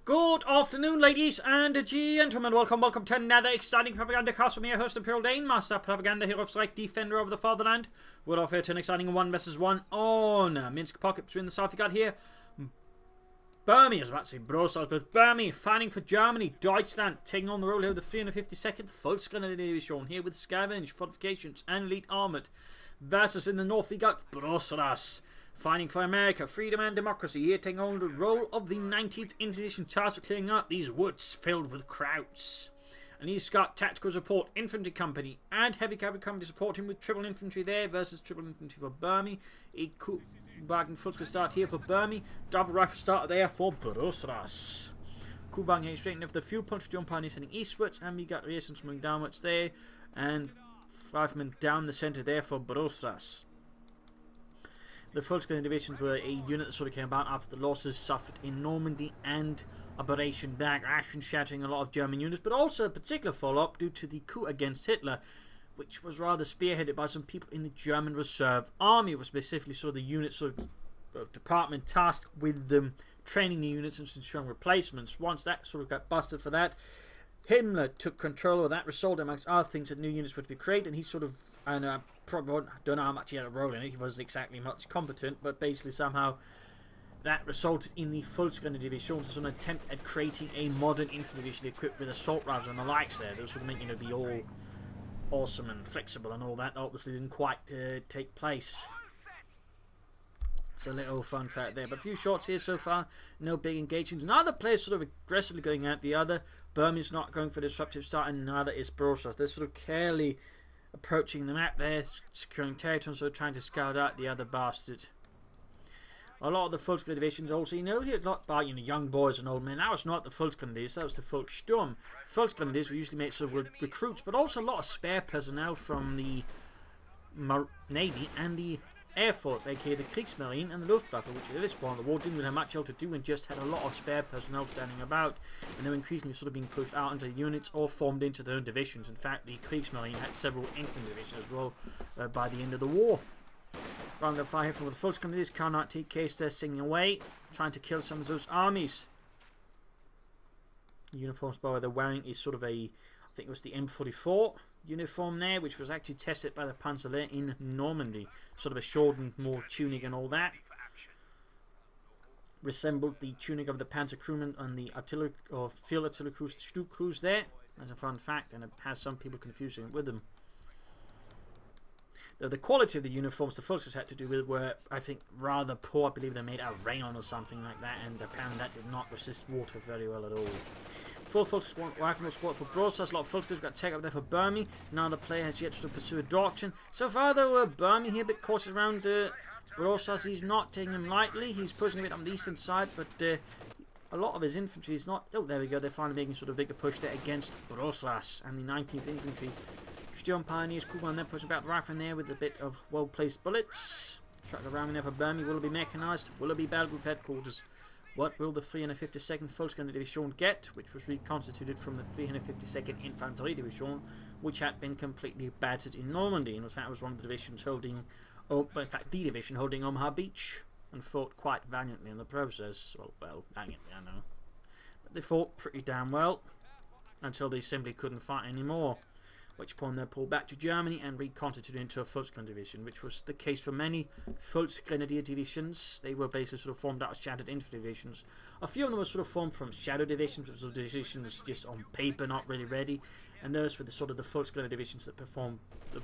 Good afternoon, ladies and gentlemen. Welcome to another exciting Propagandacast with me, your host, Imperial Dane, Master Propaganda Hero of Strike, Defender of the Fatherland. We're off here to an exciting 1 vs 1 on Minsk Pocket between the south. You got here Burmie, I was about to say Brosras, but Burmie fighting for Germany. Deutschland taking on the role here with the 352nd Volksgrenadier Division here with scavenge, fortifications, and elite armoured. Versus in the north, we got Brosras fighting for America, freedom and democracy. Here taking on the role of the 19th Infantry Division, charged with clearing out these woods filled with krauts. And he's got tactical support, infantry company, and heavy cavalry company to support him with triple infantry there versus triple infantry for Burmie. A cool bargain full start here for Burmie. Double rifle start there for Brosras. Kubang here straight enough the fuel punch jump on, he's heading eastwards, and we got resistance moving downwards there, and riflemen down the centre there for Brosras. The Volksgrenadier divisions were a unit that sort of came about after the losses suffered in Normandy and Operation Backlash, and shattering a lot of German units, but also a particular follow-up due to the coup against Hitler, which was rather spearheaded by some people in the German Reserve Army. It was specifically sort of the unit department tasked with them training the units and ensuring replacements. Once that sort of got busted for that, Himmler took control of that, resulted amongst other things that new units were to be created, and he sort of, and probably don't know how much he had a role in it, he wasn't exactly much competent, but basically somehow that resulted in the Volksgrenadier Division as an attempt at creating a modern infantry division equipped with assault rifles and the likes there. Those would make, you know, be all awesome and flexible and all that. Obviously didn't quite take place. It's a little fun fact there, but a few shots here so far, no big engagements. Neither player's sort of aggressively going at the other. Burmie's not going for a disruptive start, and neither is Brosras. They're sort of carefully approaching the map there, securing territory, and sort of trying to scout out the other bastard. A lot of the Volksgrenadier divisions also, you know, hear a lot about, you know, young boys and old men. That was not the Volksgrenadiers, that was the CoH2. Volksgrenadiers were usually made sort of recruits, but also a lot of spare personnel from the Navy and the Air Force, aka the Kriegsmarine and the Luftwaffe, which at this point of the war didn't really have much else to do and just had a lot of spare personnel standing about, and they were increasingly sort of being pushed out into units or formed into their own divisions. In fact, the Kriegsmarine had several infantry divisions as well by the end of the war. Round up fire from the Volksgrenadiers, Carnot TKs there singing away, trying to kill some of those armies. The uniforms, by the way, they're wearing is sort of a, I think it was the M44 uniform there, which was actually tested by the Panzer in Normandy. Sort of a shortened, more tunic and all that. Resembled the tunic of the Panzer crewmen and the artillery or field artillery crews, Stuke crews there. As a fun fact, and it has some people confusing it with them. The quality of the uniforms the Volksgrenadiers had to do with were, I think, rather poor. I believe they made out of rayon or something like that, and apparently that did not resist water very well at all. Full Volksgrenadier rifle squad for Brosras. A lot of Volksgrenadiers got taken up there for Burmie. Now the player has yet to pursue a doctrine. So far, though, Burmie here a bit cautious around Brosras. He's not taking him lightly. He's pushing a bit on the eastern side, but a lot of his infantry is not. Oh, there we go. They're finally making sort of bigger push there against Brosras and the 19th Infantry. Still Pioneers, cool one there, pushing back the rifle in there with a bit of well-placed bullets. Track around there for Burmie. Will it be mechanized? Will it be battle group headquarters? What will the 352nd Volksgrenadier Division get, which was reconstituted from the 352nd Infantry Division, which had been completely battered in Normandy, and in fact was one of the divisions holding, in fact the division holding Omaha Beach, and fought quite valiantly in the process. Well, valiantly, I know. But they fought pretty damn well, until they simply couldn't fight anymore. At which point they pulled back to Germany and reconstituted into a Volksgrenadier division, which was the case for many Volksgrenadier divisions. They were basically sort of formed out of shattered infantry divisions. A few of them were sort of formed from shadow divisions, which were divisions just on paper, not really ready. And those were the sort of the Volksgrenadier divisions that performed,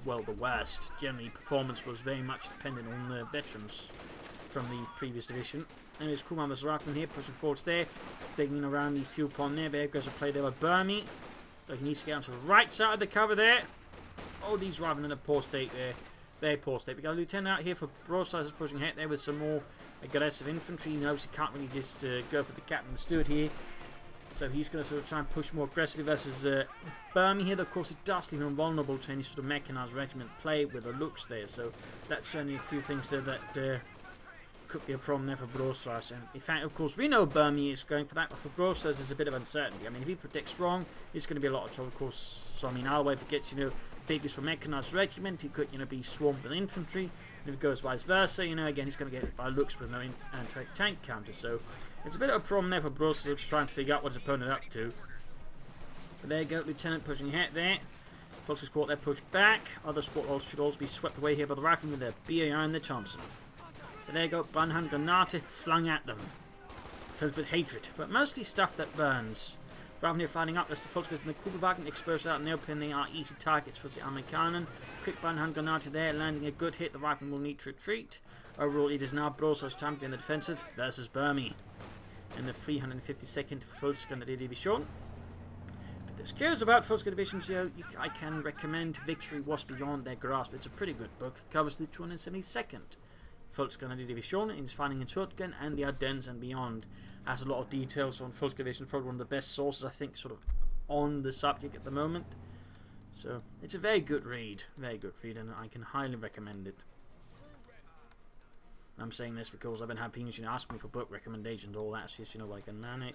well, the worst. Generally, performance was very much dependent on the veterans from the previous division. Anyways, Kuman was rifleman here, pushing forwards there, taking around the fuel pond there. Very aggressive play there by Burmie. So he needs to get onto the right side of the cover there. Oh, these riflemen in a poor state there. Very poor state. We got a lieutenant out here for Brosras pushing ahead there with some more aggressive infantry. He knows he can't really just go for the captain and steward here. So he's going to sort of try and push more aggressively versus Burmie here. Of course, it does leave him vulnerable to any sort of mechanized regiment play with the looks there. So that's certainly a few things there that could be a problem there for Brosras. And in fact, of course, we know Burmie is going for that, but for Brosras there's a bit of uncertainty. I mean, if he predicts wrong, it's going to be a lot of trouble, of course. So I mean, our way forgets, you know, figures for mechanized regiment, he could, be swarmed with infantry. And if it goes vice versa, again, he's going to get hit by looks with no anti-tank counter. So it's a bit of a problem there for Brosras trying to figure out what his opponent up to. But there you go, Lieutenant pushing ahead there. Full squad there pushed back. Other squad should also be swept away here by the riflemen with their BAR and their Thompson. So there you go, Brandhand Granate flung at them, filled with hatred, but mostly stuff that burns. Rather than fighting up, as the Volkswagen and the Kubelwagen exposed out in the open, they are easy targets for the Amerikanen. Quick Brandhand Granate there, landing a good hit. The rifleman will need to retreat. Overall, it is now Brosras' time to be in the defensive versus Burmie in the 352nd Volksgrenadier Division. If there's skills about Volksgrenadier divisions, I can recommend Victory Was Beyond Their Grasp. It's a pretty good book. It covers the 272nd Volksgrenadier Division in fighting in Zutphen and the Ardennes and beyond. Has a lot of details on Volksgrenadier Division. Probably one of the best sources, I think, sort of on the subject at the moment. So it's a very good read, and I can highly recommend it. I'm saying this because I've been having people ask me for book recommendations. All that's just what I can manage.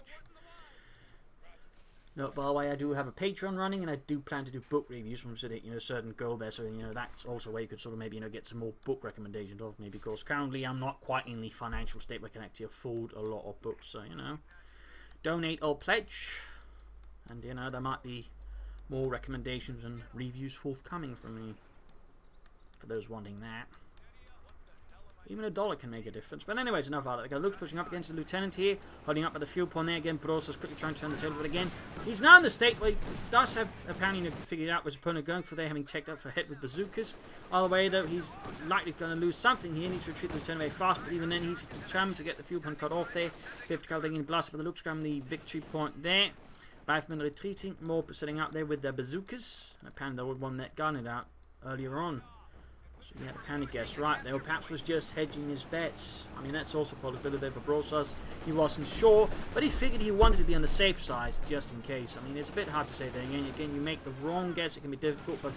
No, by the way, I do have a Patreon running, and I do plan to do book reviews from a certain goal there. So that's also where you could sort of maybe get some more book recommendations of me, because currently I'm not quite in the financial state where I can actually afford a lot of books. So donate or pledge, and there might be more recommendations and reviews forthcoming from me for those wanting that. Even $1 can make a difference. But anyways, enough of that. We got Luke's pushing up against the lieutenant here, holding up at the fuel point there again. Brosras quickly trying to turn the table, but again, he's now in the state where he does have apparently figured out what his opponent going for there, having checked up for hit with bazookas. Either way, though, he's likely going to lose something here. He needs to retreat the lieutenant very fast, but even then, he's determined to get the fuel point cut off there. 50 cal getting blasted, but the Luke's grabbing the victory point there. Riflemen retreating, more setting up there with their bazookas. Apparently, they would want that garnered out earlier on. So he had a panic guess right there, or perhaps was just hedging his bets. I mean, that's also a possibility there for Brosras. He wasn't sure, but he figured he wanted to be on the safe side just in case. I mean, it's a bit hard to say there. Again, you make the wrong guess, it can be difficult, but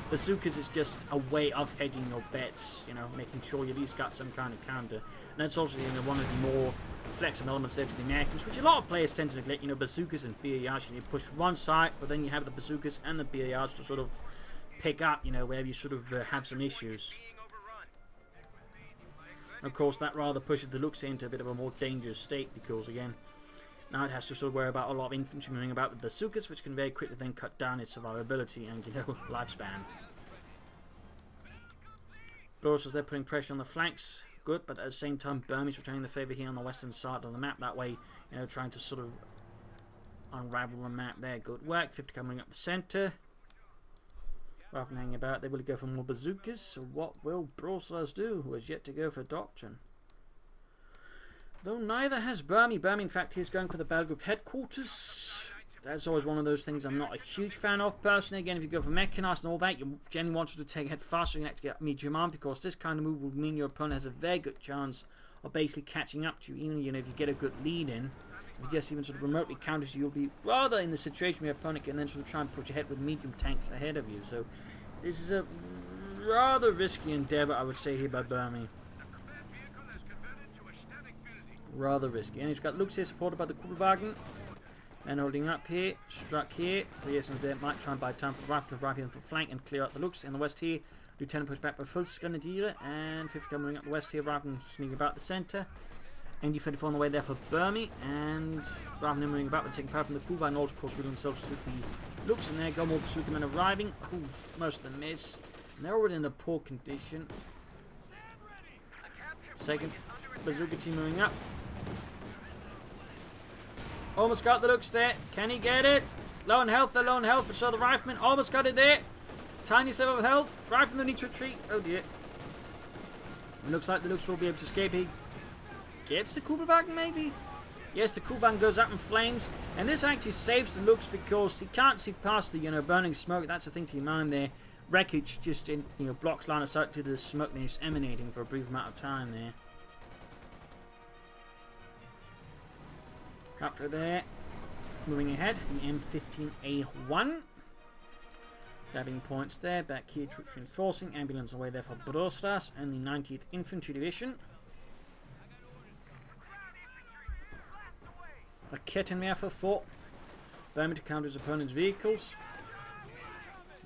bazookas is just a way of hedging your bets, making sure you at least got some kind of counter. And that's also one of the more flexible elements there to the Americans, which a lot of players tend to neglect. Bazookas and BARs, you push one side, but then you have the bazookas and the BARs to sort of pick up, wherever you sort of have some issues. Of course, that rather pushes the looks into a bit of a more dangerous state, because again, now it has to sort of worry about a lot of infantry moving about with bazookas, which can very quickly then cut down its survivability and lifespan. Brosras, they're putting pressure on the flanks, good, but at the same time, Burmie's returning the favour here on the western side of the map. That way, trying to sort of unravel the map there. Good work. 50 coming up the centre. Rather than hanging about, they will go for more bazookas. So what will Brosras do, who has yet to go for doctrine? Though neither has Burmie. Burmie, in fact, is going for the Belgic headquarters. That's always one of those things I'm not a huge fan of, personally. Again, if you go for mechanized and all that, you generally want to take ahead faster and actually get medium arm, because this kind of move will mean your opponent has a very good chance of basically catching up to you. Even if you get a good lead in, if you just even sort of remotely counters you, you'll be rather in the situation where your opponent can then sort of try and push ahead with medium tanks ahead of you. So this is a rather risky endeavour, I would say, here by Burmie. Rather risky. And he's got Lux here supported by the Kubelwagen. And holding up here, struck here. Liaisons there might try and buy time for Rifle to for flank and clear out the Lux. In the west here, Lieutenant pushed back by Volksgrenadier, and 50 coming up the west here, Rifle sneaking about the centre. ND-34 on the way there for Burmie, and rather than moving about, we're taking power from the Kuba, and also, of course, with themselves to the Lux, and there go more bazooka men arriving. Ooh, most of them miss. And they're already in a poor condition. Second bazooka team moving up. Almost got the Lux there. Can he get it? Low on health, they're low on health, but so the Rifleman almost got it there. Tiny sliver of health. Rifleman needs to retreat. Oh dear. It looks like the Lux will be able to escape. He gets the Kubelwagen, maybe? Yes, the Kubelwagen goes up in flames, and this actually saves the Lux because he can't see past the burning smoke. That's the thing to keep in mind there. Wreckage just in blocks line of sight to the smoke that is emanating for a brief amount of time there. After there, moving ahead, the M15A1. Dabbing points there. Back here, troops reinforcing. Ambulance away there for Brosras and the 90th Infantry Division. A Kettenwerfer for Burmie to counter his opponent's vehicles.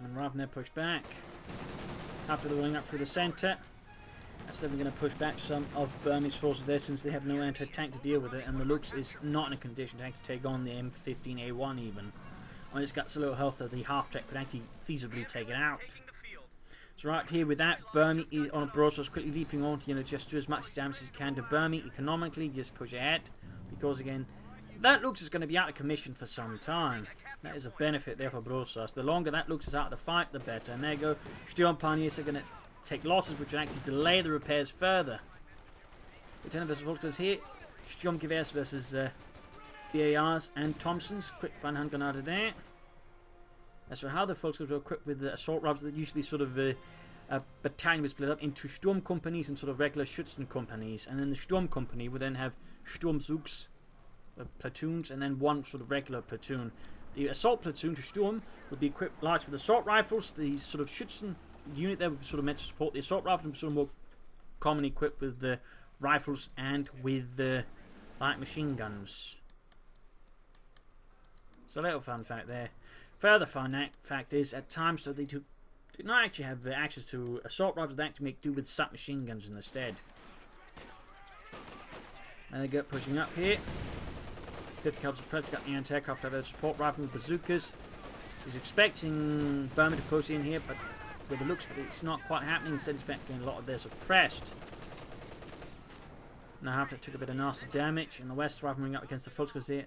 And rather than push back, after the rolling up through the centre, that's definitely going to push back some of Burmese forces there since they have no anti-tank to deal with it, and the Lux is not in a condition to actually take on the M15A1 even. When it's got so little health that the half-track could actually feasibly take it out. So right here with that, Burmie is on a Brosras quickly leaping on to, just do as much damage as you can to Burmie economically, just push ahead. Because again, that Lux is going to be out of commission for some time. That is a benefit there for Brosras. The longer that Lux is out of the fight, the better. And there you go, Sturmpaniers are going to take losses which will actually delay the repairs further. Lieutenant versus Volkswagen here. Sturmgewehrs versus BARs and Thompsons. Quick hand grenade there. As for how the Volkswagen were equipped with the assault rifles, that usually sort of a battalion was split up into Sturm companies and sort of regular Schützen companies. And then the Sturm company would then have Sturmzugs platoons and then one sort of regular platoon. The assault platoon to Sturm would be equipped largely with assault rifles. The sort of Schützen unit there would be sort of meant to support the assault rifles, and sort of more commonly equipped with the rifles and with the light machine guns. So a little fun fact there. Further fun fact is, at times so they did not actually have access to assault rifles, they actually make do with submachine guns instead. And they go pushing up here. 5th Cavalry Prep got the anti-aircraft out of support rifle with bazookas. He's expecting Burma to push in here, but with the Lux, but it's not quite happening. Instead, he's getting a lot of their suppressed. Now after it took a bit of nasty damage in the west, rifleman up against the Volkswagen here,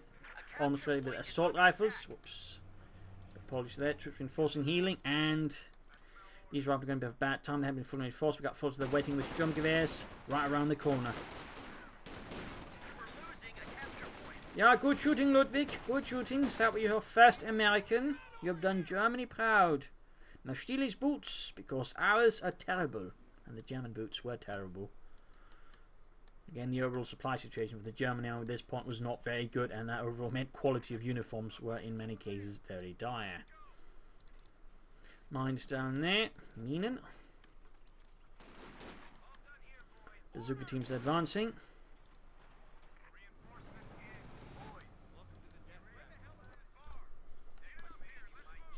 almost ready with assault rifles. Whoops. Apologies there. Troops reinforcing healing, and these rifles are going to have a bad time. They haven't been fully reinforced. We've got forces that are waiting with Sturmgewehrs right around the corner. Yeah, good shooting, Ludwig. Good shooting. Start with your first American. You have done Germany proud. Now steal his boots, because ours are terrible. And the German boots were terrible. Again, the overall supply situation for the German army at this point was not very good, and that overall meant quality of uniforms were in many cases very dire. Mines down there. Minen. Bazooka teams advancing.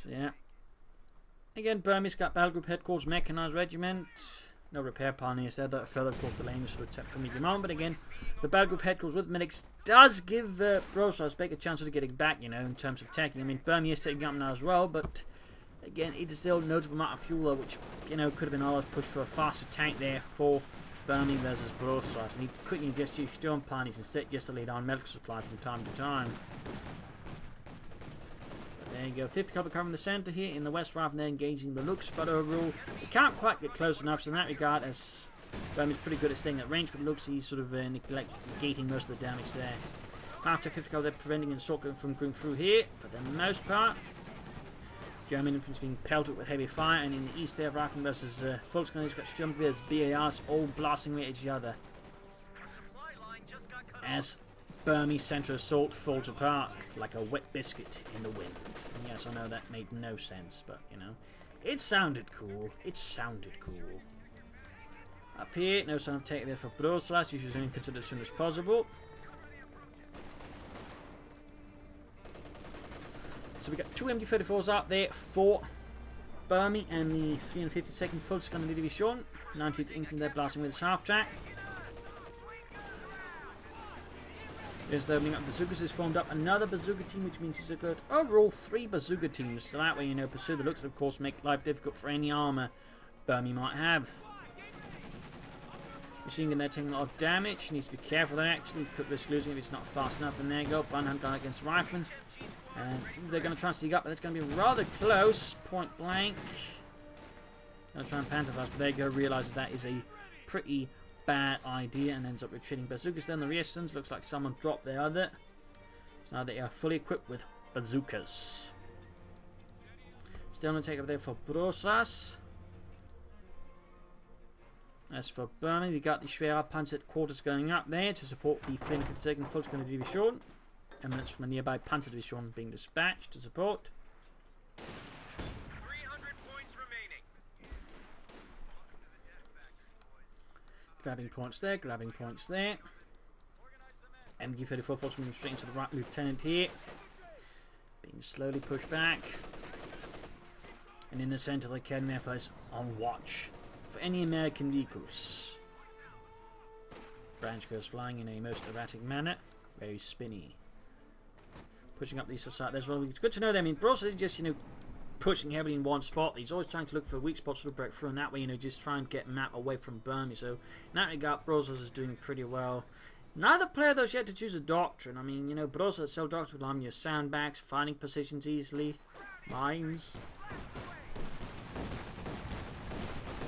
So yeah. Again, Burmese got Battle Group Headquarters, Mechanized Regiment. No repair pioneers there, that further, of course, delaying the sort of attack from medium arm. But again, the Battle Group Headquarters with medics does give Brosras a bigger chance of getting back, in terms of attacking. I mean, Burmie is taking up now as well, but again, it is still a notable amount of fuel though, which, could have been always pushed for a faster tank there for Burmie versus Brosras. And he couldn't just use Storm pioneers instead, just to lay down medical supplies from time to time. There you go, 50 Copper covering the centre here in the west rather than engaging the Lux, but overall, we can't quite get close enough, so in that regard, as Burmie's pretty good at staying at range for the Lux, he's sort of negating most of the damage there. After 50 Copper, they're preventing an assault from going through here, for the most part. German infantry being pelted with heavy fire, and in the east there, Rifleman versus Volkswagen, he's got Sturmgewehrs, BARs, all blasting at each other. As Burmese central assault falls apart like a wet biscuit in the wind. And yes, I know that made no sense, but it sounded cool. It sounded cool. Up here, no sign of take there for Brosras. You should consider as soon as possible. So we got two MD-34s out there for Burmie and the 352nd Volkswagen Division. 19th Infantry there blasting with its half-track. As the opening up bazookas is formed up another bazooka team, which means he's got overall 3 bazooka teams. So that way, pursue the Lux, of course, make life difficult for any armour Burmie might have. Machine gun there taking a lot of damage. Needs to be careful there, actually. Could risk losing if it's not fast enough. And there you go, Bunhunt guy against Rifleman. And they're going to try and sneak up, but it's going to be rather close. Point blank. Going to try and panzerfaust, but there you go. Realises that is a pretty bad idea and ends up retreating. Bazookas then the rear sons. Looks like someone dropped the other. So now they are fully equipped with bazookas. Still going to take up there for Brosras. As for Burmie, we got the Schwerer Panzer quarters going up there to support the 352nd Volkswagen Division. Eminence from a nearby Panzer Division being dispatched to support. 300 points remaining. Grabbing points there, grabbing points there. MG-34 Fox moving straight into the right lieutenant here. Being slowly pushed back. And in the center, the KNF is on watch for any American vehicles. Branch goes flying in a most erratic manner. Very spinny. Pushing up these societies as well. It's good to know that. I mean, Brosras is just, pushing heavily in one spot. He's always trying to look for weak spots to break through, and that way, just try and get map away from Burmie. So, in that regard, Brosras is doing pretty well. Neither player, though, has yet to choose a doctrine. I mean, Brosras itself doctrine will harm your sandbags, finding positions easily, mines,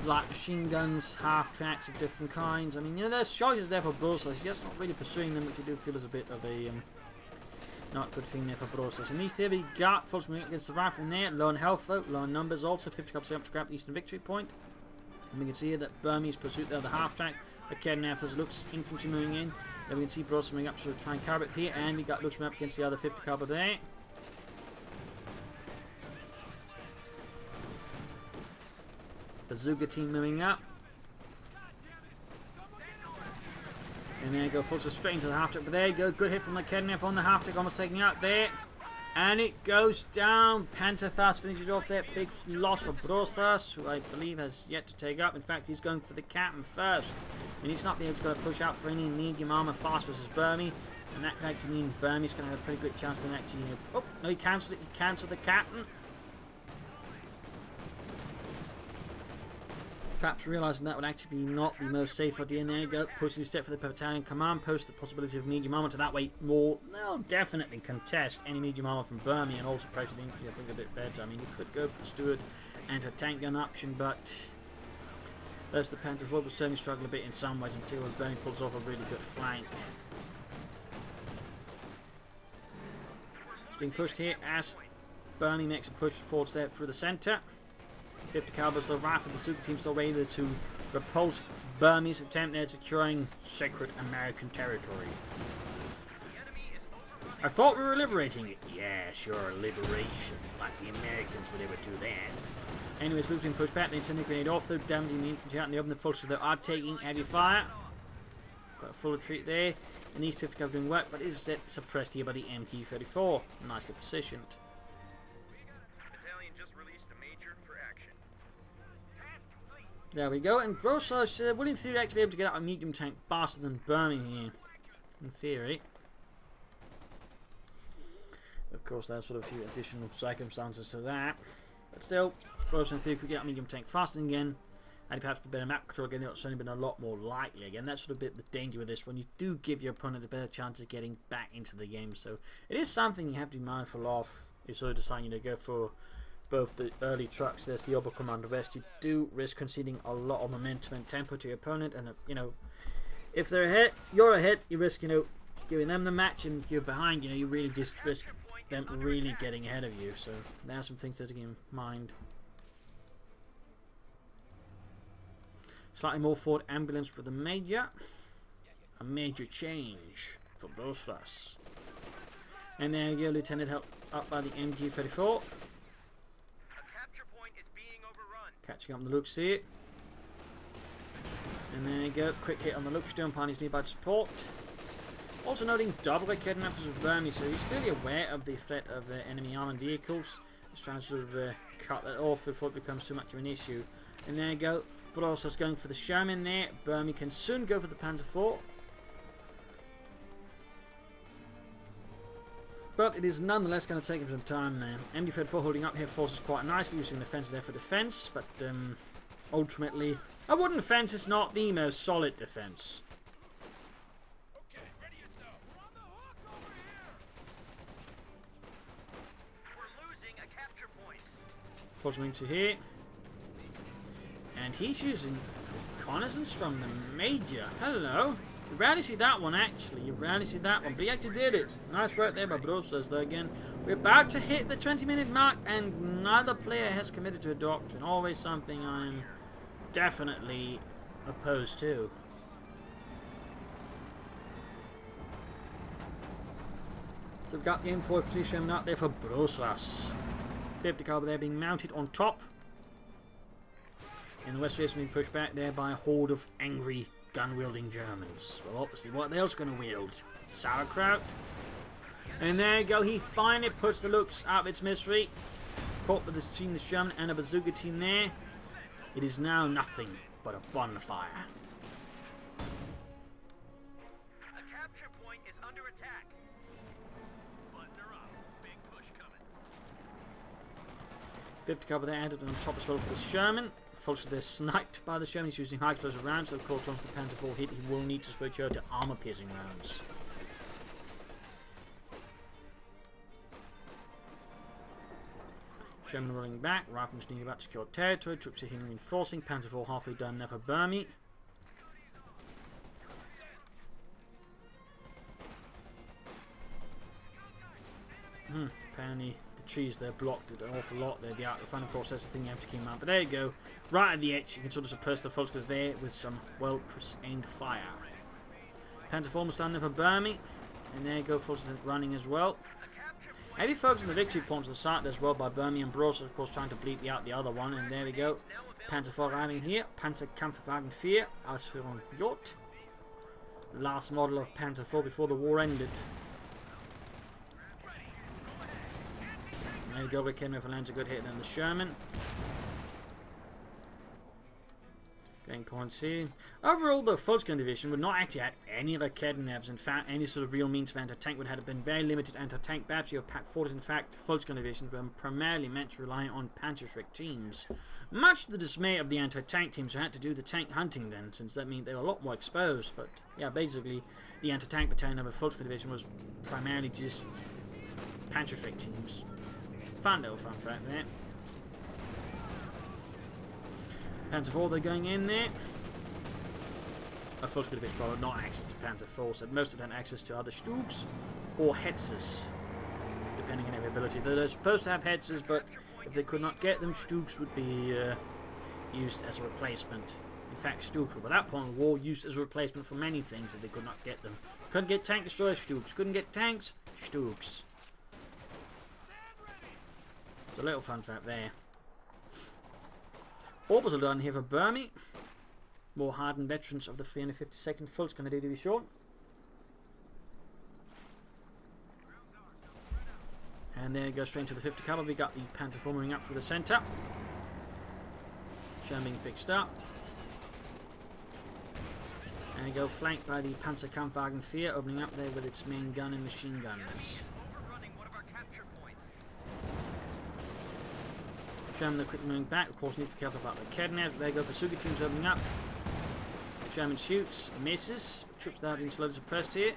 light machine guns, half-tracks of different kinds. I mean, there's choices there for Brosras. He's just not really pursuing them, which I do feel is a bit of a not a good thing there for Brosras. And these three we got full swing against the rifle in there. Low on health though, low on numbers also. 50 cops up to grab the Eastern Victory Point. And we can see here that Burmie's pursuit there, the half-track. The KNF looks infantry moving in. Then we can see Brosras moving up to try and carry it here. And we got looks up against the other 50 caliber there. Bazooka team moving up. And there you go, full straight into the half-track. But there you go, good hit from the KNF on the half-track, almost taking out there. And it goes down. Panzerfaust finishes off there. Big loss for Brosras, who I believe has yet to take up. In fact, he's going for the captain first. And he's not being able to push out for any medium armor fast versus Burmie. And that can actually mean Burmie's going to have a pretty good chance of actually. Oh, no, he cancelled it. He cancelled the captain. Perhaps realising that would actually be not the most safe idea. And there you go, pushing a step for the battalion command post, the possibility of medium armour to that way more. They'll definitely contest any medium armour from Burmie and also pressure the infantry, I think, a bit better. I mean, you could go for the Steward and a tank gun option, but those the Panzer IV will certainly struggle a bit in some ways, in particular when Burmie pulls off a really good flank. It's being pushed here as Burmie makes a push forwards there through the centre. 50 calibers, the rifle bazooka team still ready to repulse Burmie's attempt there securing sacred American territory. I thought we were liberating it. Yeah, sure, liberation. Like the Americans would ever do that. Anyways, Luke's been pushed back, they send a grenade off though, damaging the infantry out in the open. The forces that are taking heavy fire. Got a full retreat there. And these 50 calibers doing work, but it is suppressed here by the MT-34. Nicely positioned. There we go, and Brosras will in theory actually be able to get out a medium tank faster than Burmie here, in theory. Of course, there's sort of a few additional circumstances to that, but still, Brosras in theory could get out a medium tank faster again, and perhaps a better map control again. It's certainly been a lot more likely again. That's sort of a bit the danger with this one. You do give your opponent a better chance of getting back into the game, so it is something you have to be mindful of. You sort of deciding to go for both the early trucks. There's the Oberkommando West. You do risk conceding a lot of momentum and tempo to your opponent, and if they're ahead, you're ahead. You risk giving them the match, and you're behind. You really just risk them really getting ahead of you. So there are some things to keep in mind. Slightly more forward ambulance for the major. A major change for Brosras. And there you go, Lieutenant helped up by the MG-34. Catching up on the looks here. And there you go, quick hit on the looks, doing upon his nearby support. Also noting double kidnappers with Burmie, so he's clearly aware of the threat of enemy armoured vehicles. He's trying to sort of cut that off before it becomes too much of an issue. And there you go, but also going for the Sherman there. Burmie can soon go for the Panzer IV. But it is nonetheless going to take him some time there. MD-34 holding up here forces quite nicely, using the fence there for defence, but ultimately, a wooden fence is not the most solid defence. Okay, ready and go. We're on the hook over here. We're losing a capture point. Forcing to here. And he's using reconnaissance from the Major. Hello. You rarely see that one, actually. You rarely see that one. But he actually did it. Nice work there by Brosras, though, again. We're about to hit the 20-minute mark, and neither player has committed to a doctrine. Always something I'm definitely opposed to. So we've got the M4 showing up there for Brosras. 50 caliber there being mounted on top. In the west face being pushed back there by a horde of angry gun-wielding Germans. Well, obviously, what else going to wield? Sauerkraut? And there you go, he finally puts the looks out of its misery. caught with this team, the Sherman and a bazooka team there. It is now nothing but a bonfire. A capture point is under attack. Button her up. Big push coming. 50 cover there added on top as well for the Sherman. Folks, they're sniped by the Sherman. He's using high explosive rounds, so of course once the Panzer IV hit, he will need to switch over to armor-piercing rounds. Sherman rolling back, Riflemen sneaking about to secure territory, troops are here reinforcing, Panzer IV halfway done now for Burmie. Apparently the trees there blocked it an awful lot there. The final processor thing you have to keep out. But there you go, right at the edge you can sort of suppress the Volkskas there with some well aimed fire. Panzer IV almost done there for Burmie, and there you go, Volkskas running as well. Heavy focus on the victory points to the side as well by Burmie and Brosras, of course, trying to bleep out the other one. And there we go. Panzer IV arriving here. Panzerkampfwagen 4, Ausführung J. The last model of Panzer IV before the war ended. There you go. Rick-Henry lands a good hit on the Sherman. Getting points here. Overall, the Volkskan division would not actually have any Rakettenevs. In fact, any sort of real means of anti-tank would have been very limited anti-tank battery of Pack-40s. In fact, Volkskan divisions were primarily meant to rely on Panzerschreck teams. Much to the dismay of the anti-tank teams who had to do the tank hunting then, since that meant they were a lot more exposed. But yeah, basically, the anti-tank battalion of a Volkskan division was primarily just Panzerschreck teams. Fun little fun fact there. Panzer IV, they're going in there. Of course, could have been probably not access to Panzer IV, so most of them had access to other Stugs or Hetzers, depending on their ability. They're supposed to have Hetzers, but if they could not get them, Stugs would be used as a replacement. In fact, Stugs were, by that point of the war, used as a replacement for many things if they could not get them. Couldn't get tank destroyers, Stugs. Couldn't get tanks, Stugs. It's a little fun fact there. Orbital done here for Burmie. More hardened veterans of the 352nd Volkskan to be sure. And there goes straight to the 50 cavalry. We got the Panzer IV moving up through the centre. Sherman being fixed up. And go flanked by the Panzerkampfwagen 4, opening up there with its main gun and machine guns. Sherman, they're quickly moving back. Of course, need to be careful about the Kednev. There go bazooka teams opening up. Sherman shoots, misses. Troops that have been slowly suppressed here.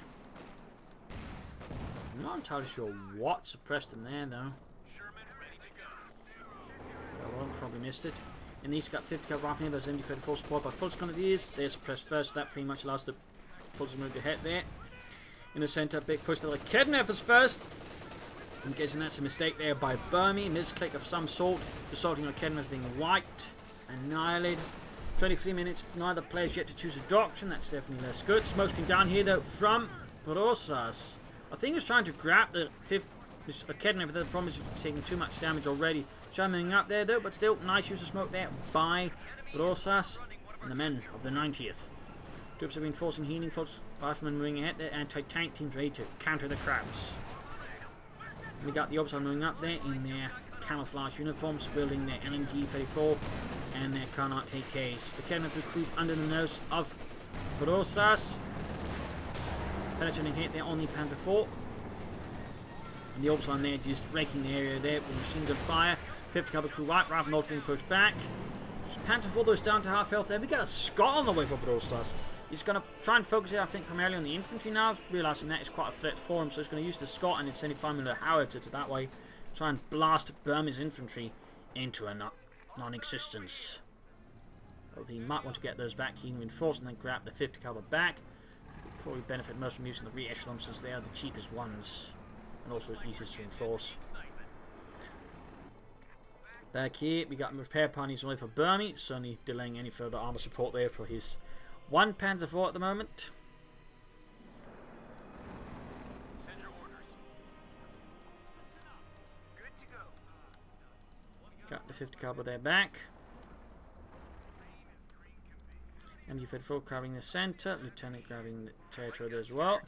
I'm not entirely sure what suppressed them there, though. Oh, well, probably missed it. In the east, got 50 cavalry here. Those MD-34 supported by Volkskan of these. They're suppressed first. That pretty much allows the Volkskan to move ahead there. In the centre, big push to the Kednev is first. I'm guessing that's a mistake there by Burmie. Misclick of some sort, resulting in Kednev being wiped, annihilated. 23 minutes, neither player's yet to choose a doctrine. That's definitely less good. Smoking down here though from Brosras. I think he's trying to grab the 5th Kednev, but the problem is he's taking too much damage already. Shining up there though, but still nice use of smoke there by Brosras and the men of the 90th. Troops have been forcing healing, folks. Riflemen moving ahead there, anti-tank teams ready to counter the crowds. We got the Orbitals moving up there in their camouflage uniforms, building their LMG-34 and their Carnot TKs. The Kednev recruit under the nose of Brosras. Penetrating hit there on the Panzer IV. And the Orbitals on there just raking the area there with machine gun fire. 50 cavalry crew right, Rifle being pushed back. Panzer IV is down to half health there. We got a Scot on the way for Brosras. He's going to try and focus here, I think, primarily on the infantry now, realising that is quite a threat for him, so he's going to use the Scot and its 75mm howitzer to that way try and blast Burmese infantry into a non-existence. Although he might want to get those back, he can reinforce and then grab the 50 caliber back. Would probably benefit most from using the re-echelons since they are the cheapest ones and also easiest to enforce. Back here, we got repair parties only for Burmie, certainly delaying any further armour support there for his 1 Panzer IV at the moment. Send your orders. Good to go. Got the 50 caliber there back. MG-34 covering the centre. Lieutenant grabbing the territory there as well.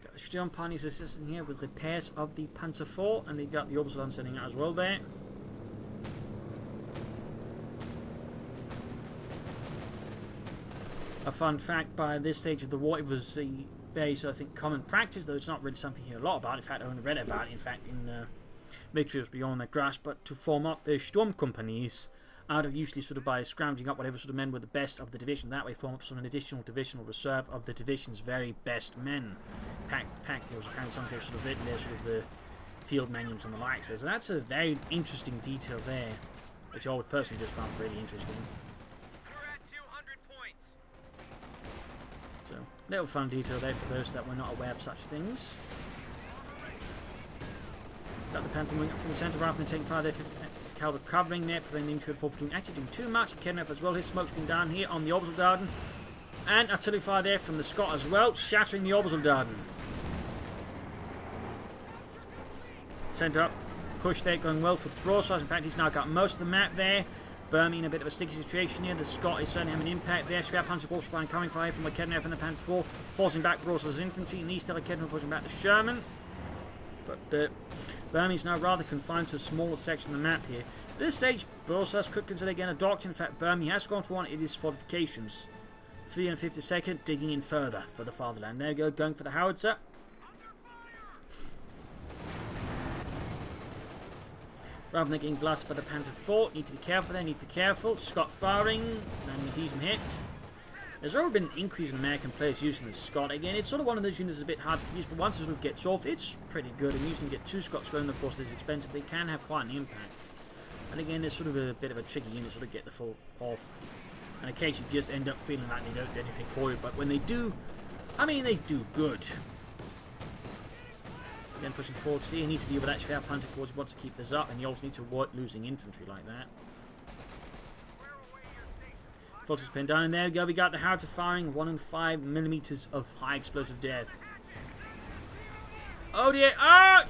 Got the Sturm Pioneers assisting here with repairs of the Panzer IV, and they've got the Obersalon sitting out as well there. A fun fact, by this stage of the war, it was a very, I think, common practice, though it's not really something you hear a lot about. In fact, I only read about it, in fact, in Victory Was Beyond Their Grasp, but to form up the Sturm companies out of usually sort of by scrounging up whatever sort of men were the best of the division. That way, form up sort of an additional divisional reserve of the division's very best men. Packed, there was apparently some sort of written there, sort of the field manuals and the like. So that's a very interesting detail there, which I would personally just found really interesting. So, little fun detail there for those that were not aware of such things. Got the Panther moving up from the centre rather than taking fire there. Calder covering there, preventing the infantry from actually doing too much. Kidnap as well. His smoke's been down here on the Obersaldarden. And artillery fire there from the Scot as well, shattering the Obersaldarden. Centre up, push there, going well for Brosras. In fact, he's now got most of the map there. Burmie in a bit of a sticky situation here. The Scot is certainly having an impact there. Schwer Panzer Force coming fire from the Kedner from the Panther IV, forcing back Brosras' infantry. And these Kedner pushing back the Sherman. But Burmie is now rather confined to a smaller section of the map here. At this stage, Brosras could consider again a doctrine. In fact, Burmie has gone for one. It is fortifications. 352nd, digging in further for the fatherland. There we go, going for the howitzer. Rather than getting blasted by the Panther IV, need to be careful there, need to be careful. Scot firing, landing a decent hit. There's already been an increase in American players using the Scot. Again, it's sort of one of those units that's a bit hard to use, but once it sort of gets off, it's pretty good. And usually get 2 Scots going, of course, it's expensive. They can have quite an impact. And again, there's sort of a bit of a tricky unit to sort of get the full off. And occasionally you just end up feeling like they don't do anything for you. But when they do, I mean, they do good. Again, pushing forward. See, he needs to deal with that Schwer Panzer Corps. He wants to keep this up, and you also need to avoid losing infantry like that. Fortress pinned down, and there we go. We got the howitzer firing 1 in 5 millimeters of high explosive death. Oh dear! Ah!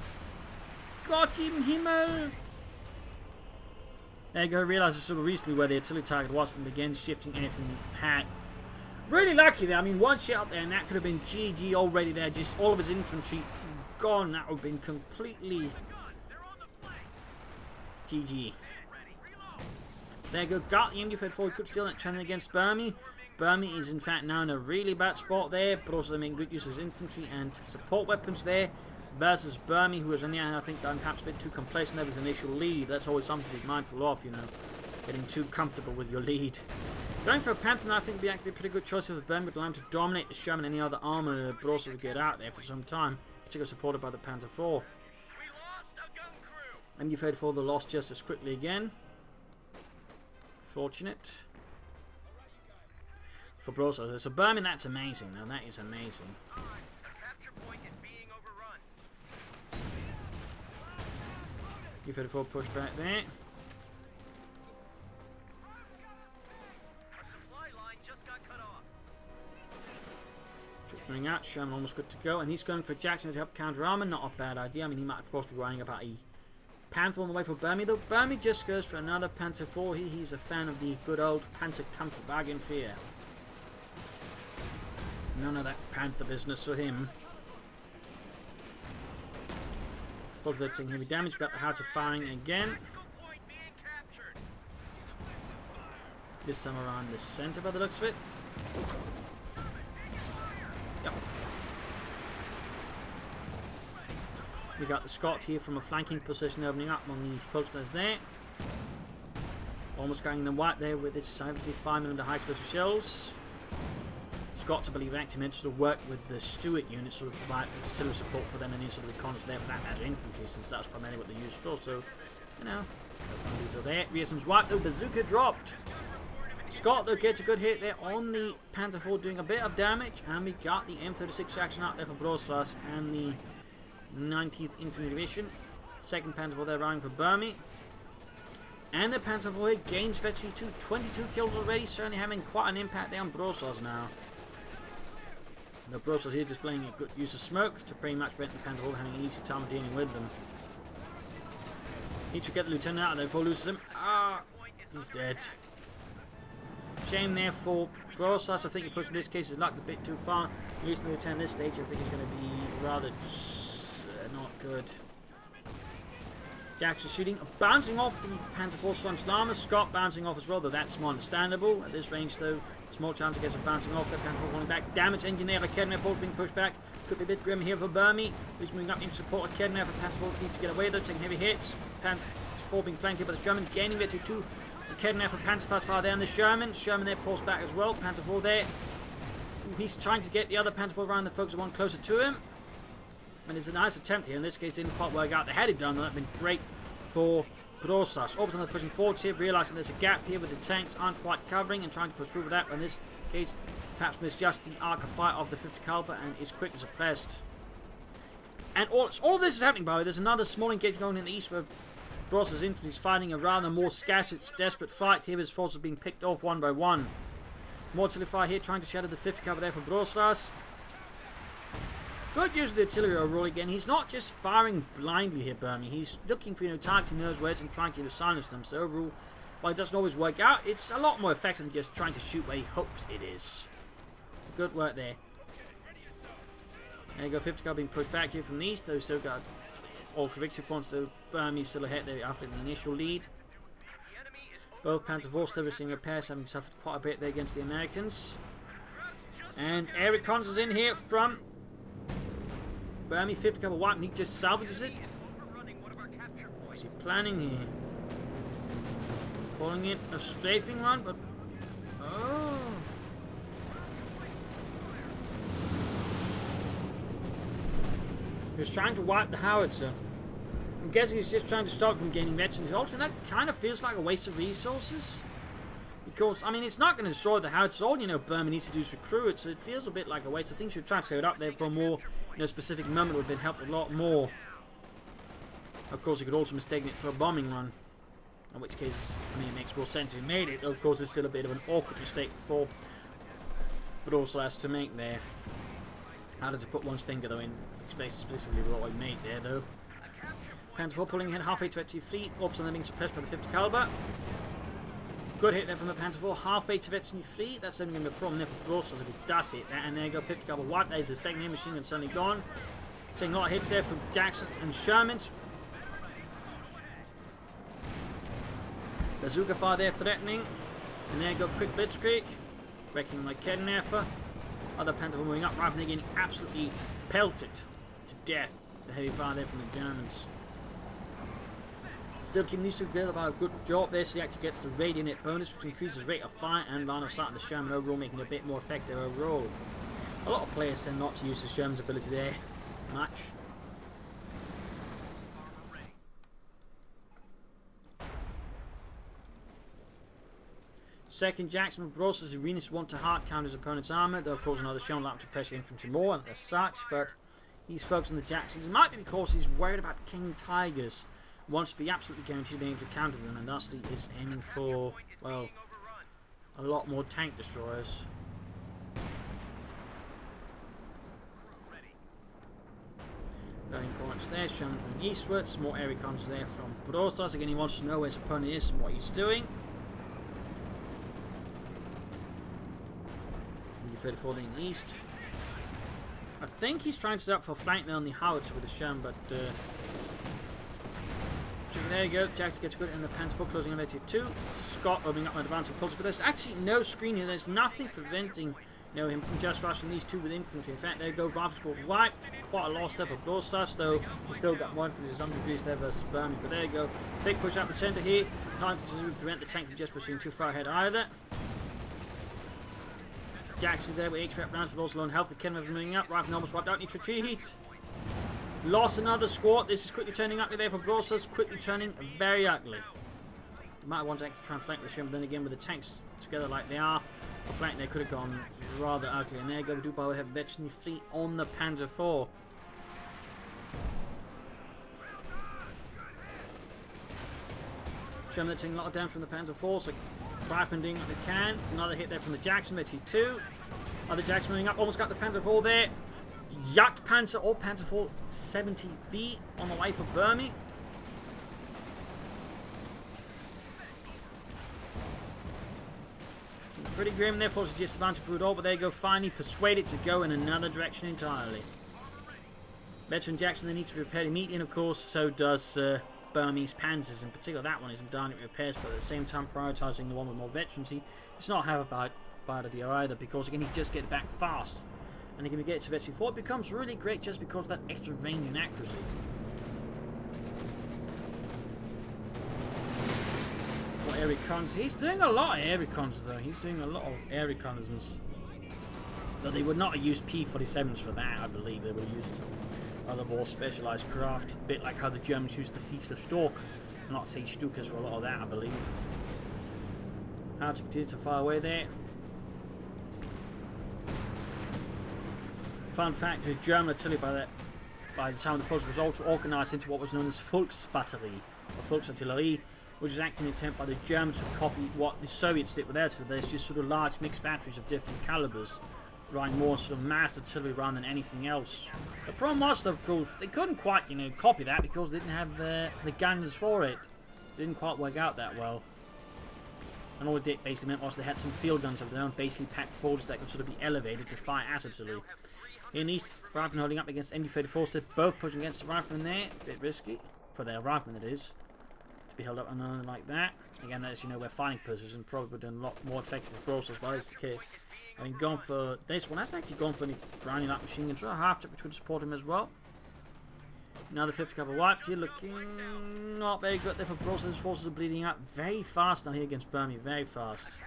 Gott im Himmel! There you go. I realised sort of recently where the artillery target was, and again shifting anything he had. Really lucky there. I mean, one shot there, and that could have been GG already there. Just all of his infantry gone. That would have been completely GG. There you go. Got the MD-34. Could steal that channel against Burmie. Burmie is in fact now in a really bad spot there, but also they make good use of his infantry and support weapons there. Versus Burmie, who was on the end, I think, perhaps a bit too complacent there with his initial lead. That's always something to be mindful of, you know, getting too comfortable with your lead. Going for a Panther now, I think would be actually a pretty good choice if Burmie would allow him to dominate the Sherman and any other armour, but also to get out there for some time, particularly supported by the Panther IV. MD-34, the lost just as quickly again. Fortunate for Brosras. So Burmie, that's amazing. Now that is amazing. MD-34 push back there. Coming out, Sherman almost good to go, and he's going for Jackson to help counter armor. Not a bad idea. I mean, he might of course be worrying about a Panther on the way for Burmie, though. Burmie just goes for another Panther IV. He's a fan of the good old Panzer Kampfwagen fear. None of that Panther business for him. Cultivating heavy damage. Got the howitzer firing again. This time around the center by the looks of it. Yep. We got the Scot here from a flanking position opening up on the Fultoners there. Almost getting them wiped there with its 75mm high explosive shells. Scots, I believe, actually meant to sort of work with the Stuart unit, sort of provide auxiliary support for them and any sort of recons there for that matter, infantry, since that's primarily what they used for. So, you know, so there. Reason's wiped though, bazooka dropped. Scott though gets a good hit there on the Panther IV, doing a bit of damage, and we got the M36 action out there for Brosras and the 19th Infantry Division. Second Panther IV there running for Burmie. And the Panther IV gains virtually 22 kills already, certainly having quite an impact there on Brosras now. The Brosras here displaying a good use of smoke to pretty much prevent the Panther IV having an easy time dealing with them. Need to get the Lieutenant out of there before loses him. Ah, he's dead. Shame there for Brosras. I think he pushed in this case his luck a bit too far. Losing the return this stage, I think is going to be rather not good. Jackson shooting, bouncing off the Panzer Force front armor. Scott bouncing off as well, though that's more understandable. At this range, though, small chance of getting bouncing off. That Panzer Force falling back. Damage engineer, Kednev Force being pushed back. Could be a bit grim here for Burmie, who's moving up in support of Kednev. Panzer Force needs to get away, though, taking heavy hits. Panzer Force being flanked here by the Sherman, gaining there to 2. Kednev and Panzer fast far there, and the Sherman there forced back as well. Panzer Force there. He's trying to get the other Panzer Force around the focus one closer to him. And it's a nice attempt here. In this case, didn't quite work out. They had it done, that would have been great for Brosras. Orbital pushing forward here, realizing there's a gap here with the tanks aren't quite covering and trying to push through with that. But in this case, perhaps missed just the arc of fire of the 50 caliber and is quickly suppressed. And all of this is happening, by the way. There's another small engagement going in the east where Brosras' infantry is fighting a rather more scattered, desperate fight here. His forces are being picked off one by one. More artillery fire here, trying to shatter the 50 cover there for Brosras. Good use of the artillery overall again. He's not just firing blindly here, Burmie. He's looking for targets he knows where and trying to silence them. So overall, while it doesn't always work out, it's a lot more effective than just trying to shoot where he hopes it is. Good work there. There you go, 50 car being pushed back here from the east. Though still got all 3 victory points, so Burmie's still ahead there after the initial lead. Both Panzer Force still receiving repairs, having suffered quite a bit there against the Americans. And air recons is in here from Burmie. 50 cover wipe, and he just salvages it. What's he planning here? Calling it a strafing run, but oh. He was trying to wipe the howitzer. I'm guessing he's just trying to stop it from gaining veterans. Also, that kind of feels like a waste of resources. Because, I mean, it's not going to destroy the howitzer. All, Burmie needs to do is recruit it, so it feels a bit like a waste. I think you should try to set it up there for a more, specific moment. It would have been helped a lot more. Of course, you could also mistake it for a bombing run. In which case, I mean, it makes more sense if he made it. Of course, it's still a bit of an awkward mistake for Brosras to make there. How to put one's finger, though, in specifically what I made there, though. Panzer 4 pulling ahead halfway to Veteran Fleet. Orbs on them being suppressed by the 50 caliber. Good hit there from the Panzer 4. Halfway to Veteran Fleet. That's only going to be a problem there for Brosras if it does hit that. And there you go, 50 caliber wipe. There's the second air machine gun suddenly gone. Taking a lot of hits there from Jackson and Sherman's. Bazooka fire there threatening. And there you go, quick blitzkrieg. Wrecking like Kednefer. Other Panzer 4 moving up right, and they're getting absolutely pelted to death. The heavy fire there from the Germans. Still keeping these two together by a good job there, so he actually gets the radiant hit bonus, which increases rate of fire and line of sight of the Sherman overall, making it a bit more effective overall. A lot of players tend not to use the Sherman's ability there much. Second Jackson with Brosras, Arenas want to hard counter his opponent's armour. They'll cause another Sherman up to pressure infantry more and as such, but he's focused on the Jacksons. It might be because he's worried about King Tigers. Wants to be absolutely guaranteed being able to counter them, and thus he is aiming for, well, a lot more tank destroyers. Going points there, Sherman from eastwards. More air recons there from Brosras. Again, he wants to know where his opponent is and what he's doing. 34 in the east. I think he's trying to set up for flank there on the howitzer with the Sherman, but there you go. Jack gets good in the Panzer 4 closing in there to 2. Scott opening up my advancing forces, but there's actually no screen here. There's nothing preventing him from just rushing these two with infantry. In fact, there you go. Rifle squad wipe. Quite a loss there for Brosras, though he's still got one for some degrees there versus Burmie. But there you go. Big push up the centre here. Not to prevent the tank from just pushing too far ahead either. Jackson there with HP rounds, but also low on health. The Kenman moving up. Rifle almost wiped out. Need to retreat. Lost another squad. This is quickly turning ugly there for Brosras. Quickly turning very ugly. You might want to actually try and flank the Sherman, but then again with the tanks together like they are, the flank there could have gone rather ugly. And there you go, we do by have Veteran Fleet on the Panzer 4. Sherman taking a lot of damage from the Panzer 4, so Rifle doing what they can. Another hit there from the Jackson, T2. Other Jackson moving up, almost got the Panzer 4 there. Yacht Panzer or Panzer 4 70V on the way for Burmie. Pretty grim. Their forces just advancing through it all, but they go finally persuaded to go in another direction entirely. Veteran Jackson, they need to be repaired immediately, and of course, so does Burmese panzers. In particular, that one isn't done, it repairs, but at the same time prioritising the one with more veterancy. It's not half a bad idea either, because again, he just get back fast. And again, we get to veteran 4, it becomes really great just because of that extra range and accuracy. What air reconnaissance? He's doing a lot of air reconnaissance though. He's doing a lot of air reconnaissance. Though they would not have used P-47s for that, I believe. They would have used other more specialised craft. A bit like how the Germans used the Fischler Stork. Not say Stukas for a lot of that, I believe. How to continue to fire away there. Fun fact, the German artillery by the time of the force was also organised into what was known as Volksbatterie, or Volksartillerie, which is acting in attempt by the Germans to copy what the Soviets did with their artillery. There's just sort of large mixed batteries of different calibers, running more sort of mass artillery rather than anything else. The problem was, of course, they couldn't quite, copy that because they didn't have the guns for it. It didn't quite work out that well. And all it basically meant was they had some field guns of their own, basically packed forwards that could sort of be elevated to fire at artillery. In East, riflemen holding up against MD-34s, they're both pushing against the riflemen there. A bit risky, for their riflemen that is, to be held up and like that. Again, as you know, we're fighting positions, probably would have been a lot more effective with Brosras, but it's the case. I mean, gone for this one, that's actually gone for any grinding like machine guns, so a half tip which would support him as well. Another 50 couple wiped here, looking not very good there for Brosras. His forces are bleeding out very fast now here against Burmie, very fast.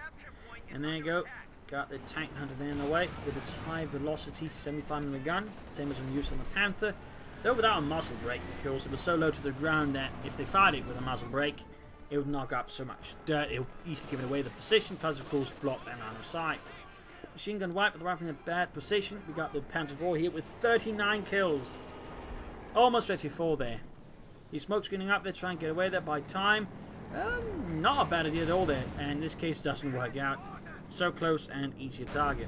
And there you go. Got the tank hunter there in the way with its high velocity 75mm gun, same as when used on the Panther, though without a muzzle brake, because it was so low to the ground that if they fired it with a muzzle brake, it would knock up so much dirt, it would easily give away the position, plus of course block them out of sight. Machine gun wipe with the rifle in a bad position. We got the Panther 4 here with 39 kills. Almost 34 there. He's smoke screening up there, trying to get away there by time. Not a bad idea at all there, and in this case doesn't work out. So close and easy to target.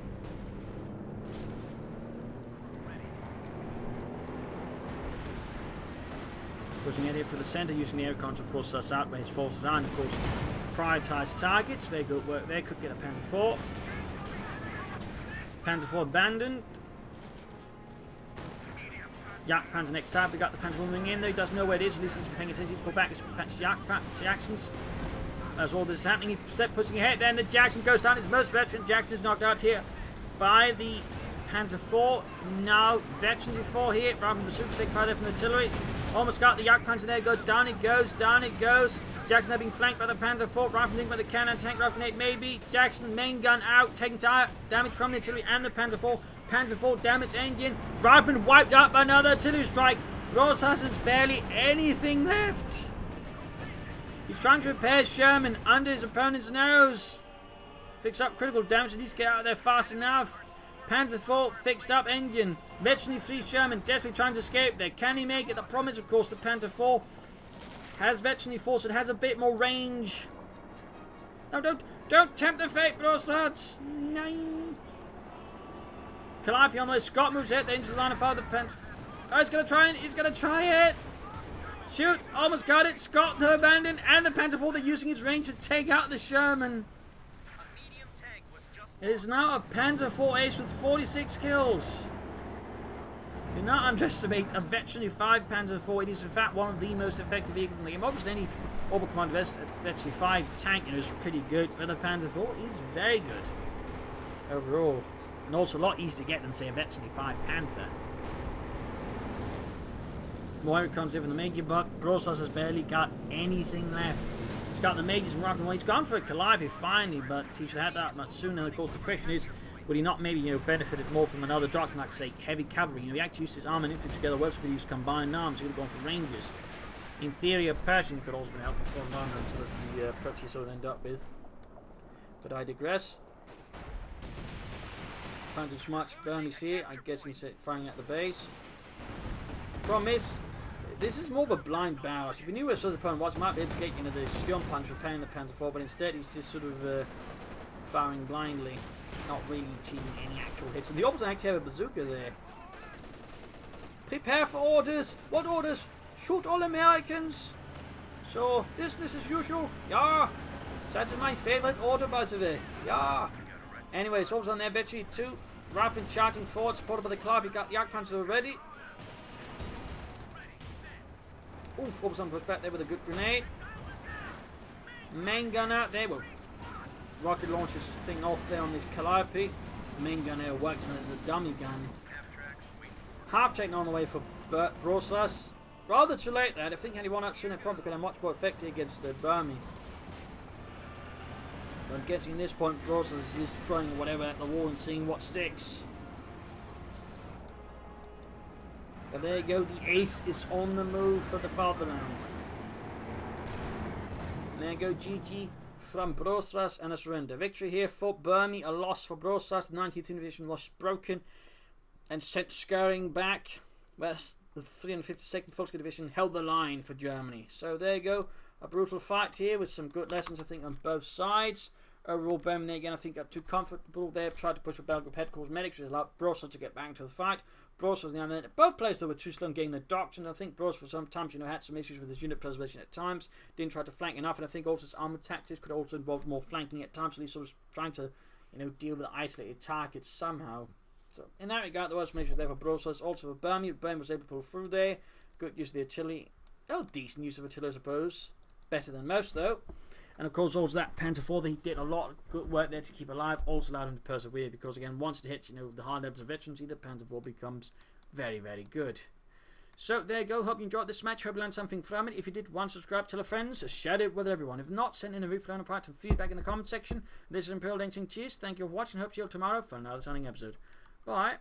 Pushing it here for the centre, using the air con to of course suss out where his forces are, and of course prioritise targets. Very good work there, could get a Panther 4. Panther 4 abandoned. Yak Panther next time. We got the Panther moving in there. He doesn't know where it is. At least he's paying attention. Pull back his Yak Jacksons. As all this is happening, he's pushing ahead. Then the Jackson goes down. His most veteran Jackson's knocked out here by the Panther 4. Now veteran 4 here. Rather than the bazookas, take fire there from the artillery. Almost got the Yak Panther there. Go down it goes. Down it goes. Jackson now being flanked by the Panther 4. Rifle by the cannon. Tank rifle grenade maybe. Jackson main gun out. Taking damage from the artillery and the Panther 4. Panther 4 damage engine. Rifleman wiped up by another artillery strike. Brosras has barely anything left. He's trying to repair Sherman under his opponent's nose. Fix up critical damage and needs to get out of there fast enough. Panther 4 fixed up engine. Veteran 3 Sherman desperately trying to escape there. Can he make it? The problem is, of course, the Panther 4 has veteran 4, so it has a bit more range. No, don't tempt the fate, Brosras. 9. Calliope on the Scott moves it into the line of fire. The Panther. Oh, he's gonna try it. Shoot! Almost got it. Scott the abandoned, and the Panther 4. They're using his range to take out the Sherman. It is now a Panther 4 ace with 46 kills. Do not underestimate a veteran 5 Panther 4. It is in fact one of the most effective vehicles in the game. Obviously, any Orbital Command veteran 5 tank is pretty good, but the Panther 4 is very good overall, and also a lot easier to get than say a veteran 5 Panther. Moira comes in from the Major, but Brosras has barely got anything left. He's got the Majors and Rifleman. He's gone for a Calliope finally, but he should have that much sooner. And of course, the question is, would he not maybe benefited more from another doctrine like say heavy cavalry? He actually used his arm and infantry together. Works with used combined arms. He would have gone for Rangers. In theory, a Pershing could also be helpful for him, and sort of the approach he sort of end up with. But I digress. Trying to smash Burmie's here. I guess he's firing at the base. Problem is, this is more of a blind barrage. If he knew where the opponent was, he might be able to get the Sturm Punch repairing the Panther 4, but instead he's just sort of firing blindly, not really achieving any actual hits. And the opposite actually have a bazooka there. Prepare for orders! What orders? Shoot all Americans! So, business as usual? Yeah! That's my favorite order, by the way. Yeah! Anyway, soldiers on their victory 2. Rapid charging forward, supported by the club. You got the Arc Panzers already. Ooh, what was on push back there with a good grenade. Main gunner, there we go. Rocket launches thing off there on this Calliope. The main gunner works as a dummy gun. Half taken on the way for Brosras. Rather too late there. I think anyone out sooner probably could have much more effective against the Burmie. But I'm guessing at this point Brosras is just throwing whatever at the wall and seeing what sticks. But there you go, the ace is on the move for the fatherland. And there you go, GG from Brosras and a surrender. Victory here for Burmie, a loss for Brosras. The 19th Division was broken and sent scurrying back. West, the 352nd Volkswagen Division held the line for Germany. So there you go, a brutal fight here with some good lessons I think on both sides. Overall, Burmie again I think got too comfortable there, tried to push a Belgian headquarters medics, which allowed Brosras to get back into the fight. Brosras now and then, both players though were too slow in getting the doctrines. I think Brosras sometimes had some issues with his unit preservation at times, didn't try to flank enough, and I think also his armor tactics could also involve more flanking at times, so he's sort of trying to deal with isolated targets somehow. So in that regard, there was measures there for Brosras, also for Burmie. Burmie was able to pull through there. Good use of the artillery. Oh, decent use of artillery, I suppose. Better than most, though. And of course, also that Panzer IV, he did a lot of good work there to keep alive. Also allowed him to persevere because, again, once it hits, the hard levels of veterancy, the Panzer IV becomes very, very good. So there you go. Hope you enjoyed this match. Hope you learned something from it. If you did, subscribe, tell your friends, share it with everyone. If not, send in a reply and some feedback in the comment section. This is Imperial Dancing. Cheers. Thank you for watching. Hope to see you all tomorrow for another exciting episode. Bye.